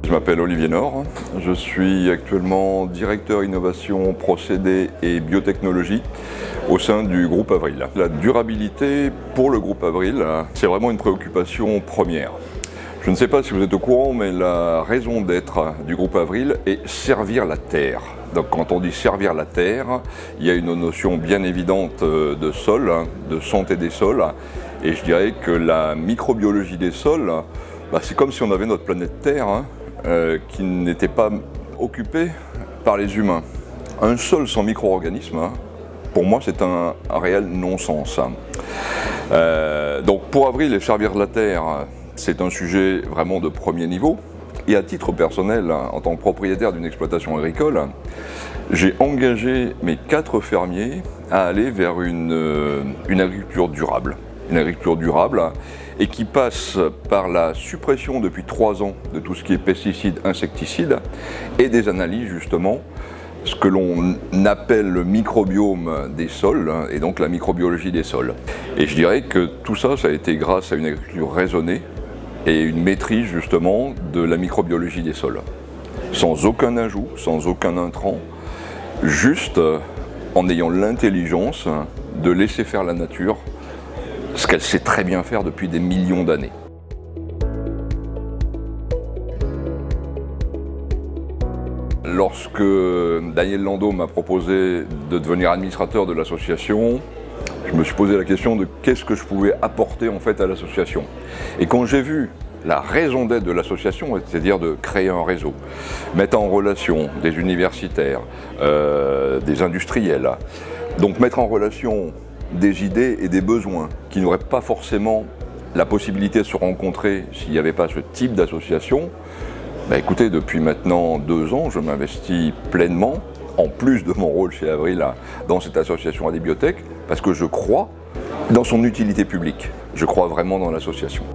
Je m'appelle Olivier Nord, je suis actuellement directeur innovation, procédés et biotechnologie au sein du groupe Avril. La durabilité pour le groupe Avril, c'est vraiment une préoccupation première. Je ne sais pas si vous êtes au courant, mais la raison d'être du groupe Avril est servir la terre. Donc quand on dit servir la terre, il y a une notion bien évidente de sol, de santé des sols, et je dirais que la microbiologie des sols, c'est comme si on avait notre planète Terre qui n'était pas occupée par les humains. Un sol sans micro-organismes, pour moi c'est un réel non-sens. Donc pour Avril et servir la terre, c'est un sujet vraiment de premier niveau. Et à titre personnel, en tant que propriétaire d'une exploitation agricole, j'ai engagé mes 4 fermiers à aller vers une agriculture durable. Une agriculture durable et qui passe par la suppression depuis 3 ans de tout ce qui est pesticides, insecticides et des analyses justement, ce que l'on appelle le microbiome des sols et donc la microbiologie des sols. Et je dirais que tout ça, ça a été grâce à une agriculture raisonnée et une maîtrise justement de la microbiologie des sols. Sans aucun ajout, sans aucun intrant, juste en ayant l'intelligence de laisser faire la nature ce qu'elle sait très bien faire depuis des millions d'années. Lorsque Daniel Landau m'a proposé de devenir administrateur de l'association, je me suis posé la question de qu'est-ce que je pouvais apporter en fait à l'association. Et quand j'ai vu la raison d'être de l'association, c'est-à-dire de créer un réseau, mettre en relation des universitaires, des industriels, donc mettre en relation des idées et des besoins qui n'auraient pas forcément la possibilité de se rencontrer s'il n'y avait pas ce type d'association, écoutez, depuis maintenant 2 ans, je m'investis pleinement, en plus de mon rôle chez Avril, dans cette association Adibiotech, parce que je crois dans son utilité publique. Je crois vraiment dans l'association.